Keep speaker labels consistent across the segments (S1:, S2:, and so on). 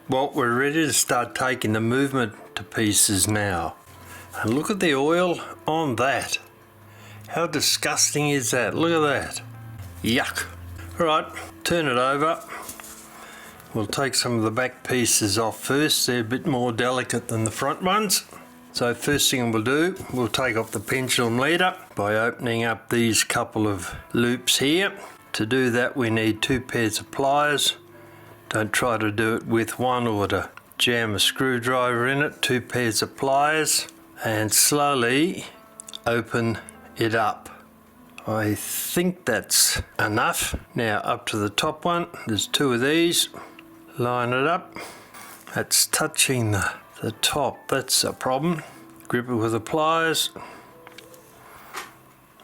S1: Well, we're ready to start taking the movement to pieces now. And look at the oil on that. How disgusting is that? Look at that. Yuck. Alright, turn it over. We'll take some of the back pieces off first. They're a bit more delicate than the front ones. So first thing we'll do, we'll take off the pendulum leader by opening up these couple of loops here. To do that we need 2 pairs of pliers. Don't try to do it with one or to jam a screwdriver in it. 2 pairs of pliers and slowly open it up. I think that's enough. Now up to the top one, there's 2 of these. Line it up. That's touching the top, that's a problem. Grip it with the pliers.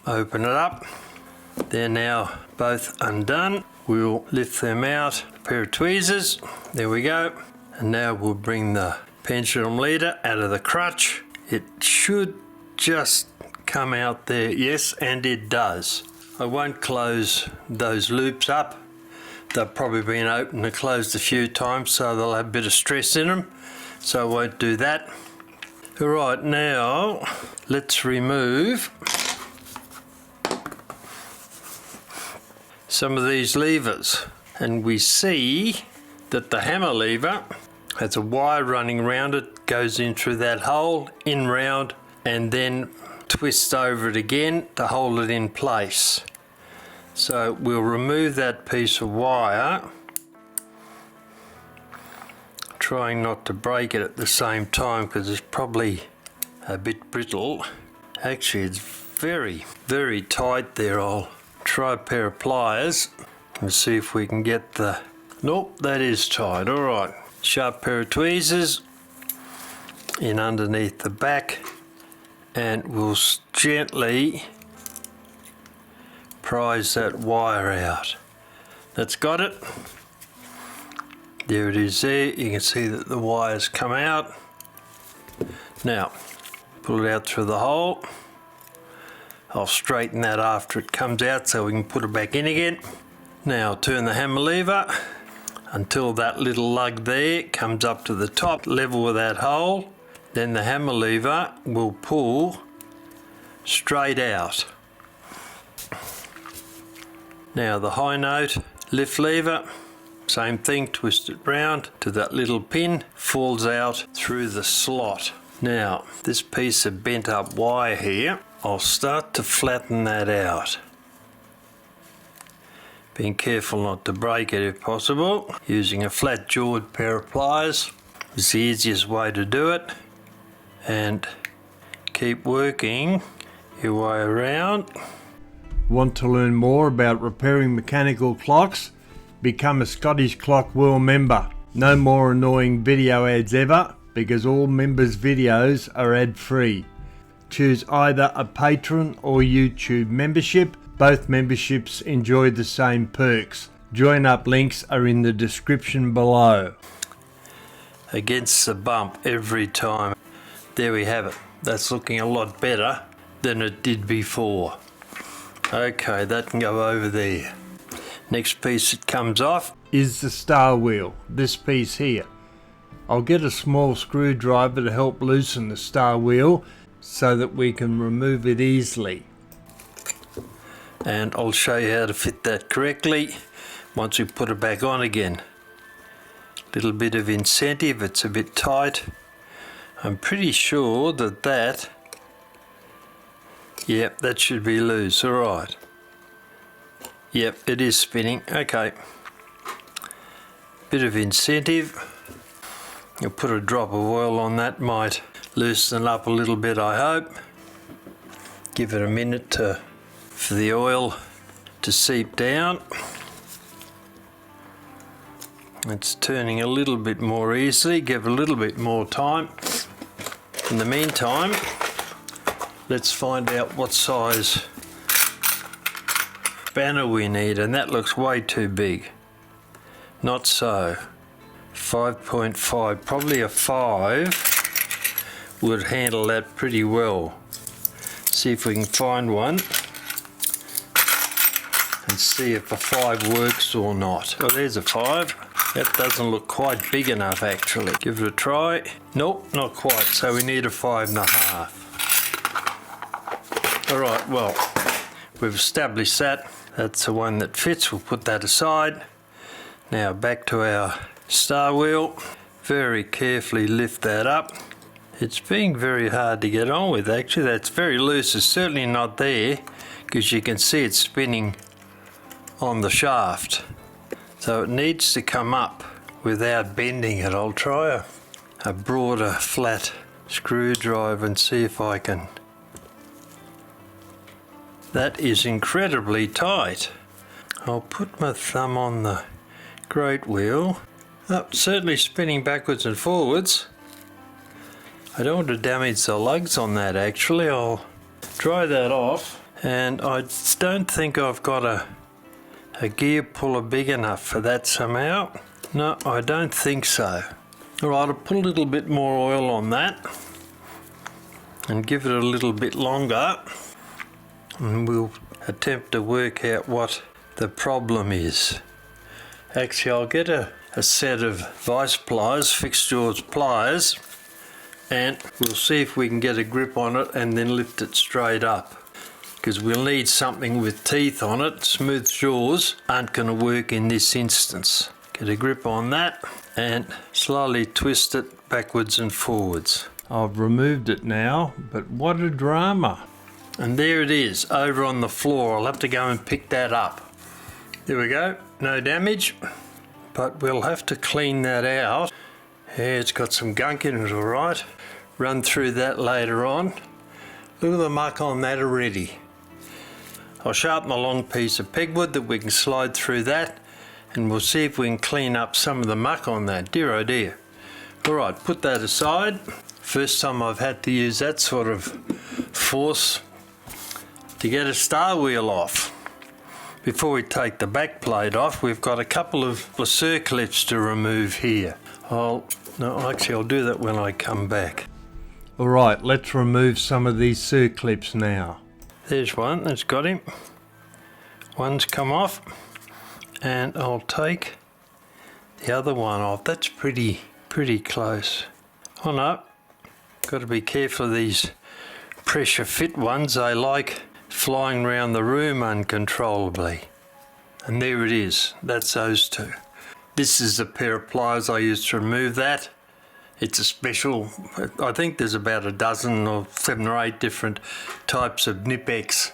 S1: Open it up. They're now both undone. We'll lift them out. A pair of tweezers. There we go. And now we'll bring the pendulum leader out of the crutch. It should just come out there. Yes, and it does. I won't close those loops up. They've probably been opened and closed a few times, so they'll have a bit of stress in them. So I won't do that. Alright, now let's remove some of these levers. And we see that the hammer lever has a wire running around it, goes in through that hole, in round, and then twists over it again to hold it in place. So we'll remove that piece of wire, trying not to break it at the same time because it's probably a bit brittle. Actually it's very, very tight there. I'll try a pair of pliers and see if we can get the... Nope, that is tight. Alright, sharp pair of tweezers in underneath the back and we'll gently prise that wire out. That's got it. There it is there. You can see that the wires come out. Now, pull it out through the hole. I'll straighten that after it comes out so we can put it back in again. Now turn the hammer lever until that little lug there comes up to the top, level with that hole. Then the hammer lever will pull straight out. Now the high note lift lever, same thing, twist it round to that little pin, falls out through the slot. Now this piece of bent up wire here, I'll start to flatten that out. Being careful not to break it if possible. Using a flat jawed pair of pliers is the easiest way to do it. And keep working your way around.
S2: Want to learn more about repairing mechanical clocks? Become a Scotties Clock World member. No more annoying video ads ever because all members' videos are ad free. Choose either a Patreon or YouTube membership. Both memberships enjoy the same perks. Join up links are in the description below.
S1: Against the bump every time. There we have it. That's looking a lot better than it did before. Okay, that can go over there. Next piece that comes off
S2: is the star wheel, this piece here. I'll get a small screwdriver to help loosen the star wheel so that we can remove it easily.
S1: And I'll show you how to fit that correctly once we put it back on again. Little bit of incentive, it's a bit tight. I'm pretty sure that yep, that should be loose. Alright. Yep, it is spinning. Okay. Bit of incentive. You'll put a drop of oil on that, might loosen up a little bit, I hope. Give it a minute for the oil to seep down. It's turning a little bit more easily. Give it a little bit more time. In the meantime, let's find out what size spanner we need, and that looks way too big. Not so. 5.5, probably a 5 would handle that pretty well. See if we can find one and see if a 5 works or not. Oh, there's a 5. That doesn't look quite big enough actually. Give it a try. Nope, not quite, so we need a 5.5. Alright, well, we've established that. That's the one that fits, we'll put that aside. Now back to our star wheel. Very carefully lift that up. It's being very hard to get on with actually. That's very loose, it's certainly not there because you can see it spinning on the shaft. So it needs to come up without bending it. I'll try a broader flat screwdriver and see if I can. That is incredibly tight. I'll put my thumb on the great wheel. Oh, certainly spinning backwards and forwards. I don't want to damage the lugs on that actually. I'll dry that off, and I don't think I've got a gear puller big enough for that somehow. No, I don't think so. Alright, I'll put a little bit more oil on that and give it a little bit longer, and we'll attempt to work out what the problem is. Actually, I'll get a set of vice pliers, fixed jaws pliers, and we'll see if we can get a grip on it and then lift it straight up, because we'll need something with teeth on it. Smooth jaws aren't going to work in this instance. Get a grip on that and slowly twist it backwards and forwards.
S2: I've removed it now, but what a drama.
S1: And there it is, over on the floor. I'll have to go and pick that up. There we go, no damage, but we'll have to clean that out. Yeah, it's got some gunk in it, alright. Run through that later on. Look at the muck on that already. I'll sharpen a long piece of pegwood that we can slide through that, and we'll see if we can clean up some of the muck on that. Dear oh dear. Alright, put that aside. First time I've had to use that sort of force to get a star wheel off. Before we take the back plate off, we've got a couple of circlips to remove here. I'll do that when I come back.
S2: Alright, let's remove some of these circlips now.
S1: There's one that's got him. One's come off, and I'll take the other one off. That's pretty close. Oh no, got to be careful of these pressure fit ones. They like flying around the room uncontrollably. And there it is, that's those two. This is a pair of pliers I used to remove that. It's a special, I think there's about a dozen or 7 or 8 different types of Knipex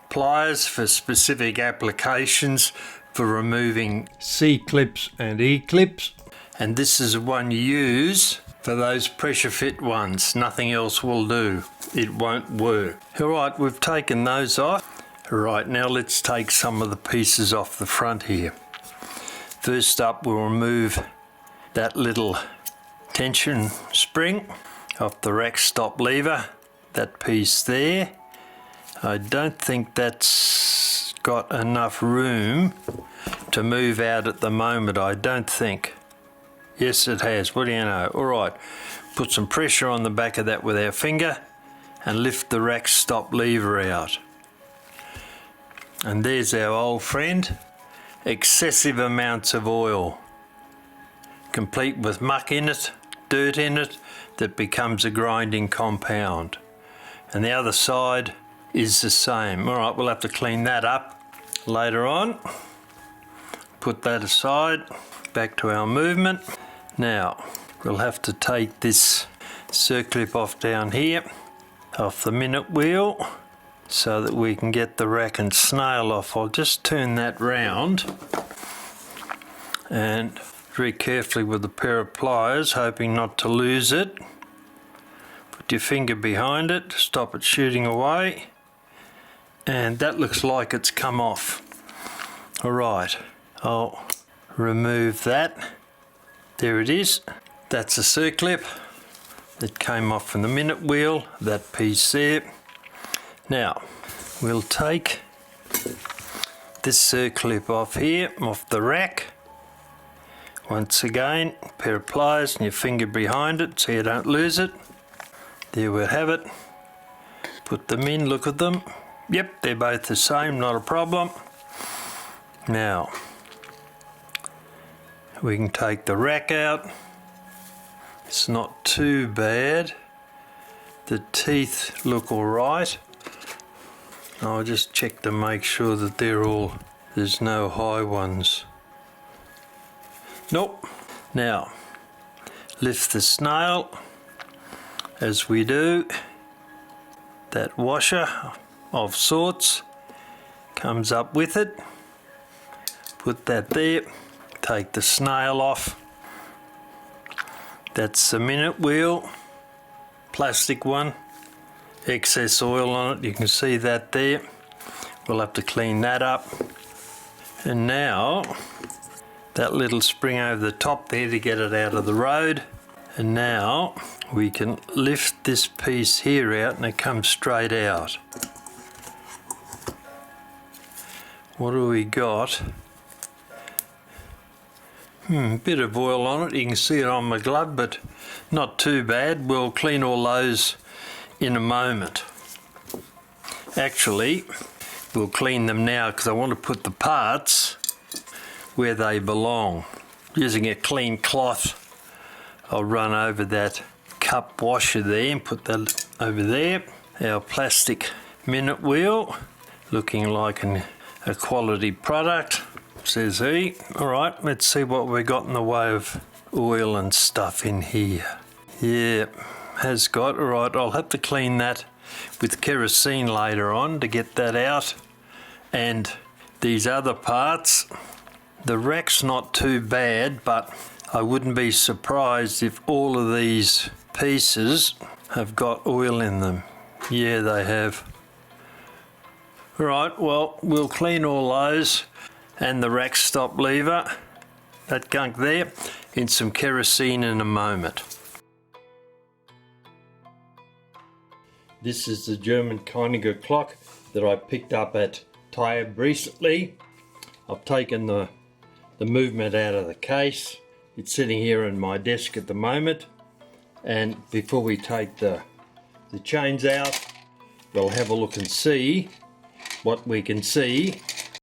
S1: pliers for specific applications for removing
S2: C-clips and E-clips.
S1: And this is the one you use for those pressure fit ones. Nothing else will do. It won't work. Alright, we've taken those off. Alright, now let's take some of the pieces off the front here. First up, we'll remove that little tension spring off the rack stop lever. That piece there. I don't think that's got enough room to move out at the moment, I don't think. Yes, it has. What do you know? Alright, put some pressure on the back of that with our finger and lift the rack stop lever out. And there's our old friend. Excessive amounts of oil, complete with muck in it, dirt in it, that becomes a grinding compound. And the other side is the same. Alright, we'll have to clean that up later on. Put that aside. Back to our movement. Now, we'll have to take this circlip off down here, off the minute wheel, so that we can get the rack and snail off. I'll just turn that round and very carefully with a pair of pliers, hoping not to lose it. Put your finger behind it, stop it shooting away, and that looks like it's come off. Alright, I'll remove that. There it is. That's a circlip that came off from the minute wheel, that piece there. Now, we'll take this circlip off here, off the rack. Once again, a pair of pliers and your finger behind it so you don't lose it. There we have it. Put them in, look at them. Yep, they're both the same, not a problem. Now, We can take the rack out. It's not too bad. The teeth look alright. I'll just check to make sure that there's no high ones. Nope. Now, lift the snail as we do. That washer of sorts comes up with it. Put that there. Take the snail off. That's the minute wheel, plastic one. Excess oil on it, you can see that there. We'll have to clean that up. And now, that little spring over the top there to get it out of the road. And now, we can lift this piece here out and it comes straight out. What do we got? Bit of oil on it, you can see it on my glove, but not too bad. We'll clean all those in a moment. Actually, we'll clean them now because I want to put the parts where they belong. Using a clean cloth, I'll run over that cup washer there and put that over there. Our plastic minute wheel, looking like a quality product, says he. Alright, let's see what we got in the way of oil and stuff in here. Yeah, has got. Alright, I'll have to clean that with kerosene later on to get that out. And these other parts, the rack's not too bad, but I wouldn't be surprised if all of these pieces have got oil in them. Yeah, they have. Alright, well, we'll clean all those and the rack stop lever, that gunk there, in some kerosene in a moment. This is the German Knipex clock that I picked up at Tab recently. I've taken the movement out of the case. It's sitting here on my desk at the moment, and before we take the chains out, we'll have a look and see what we can see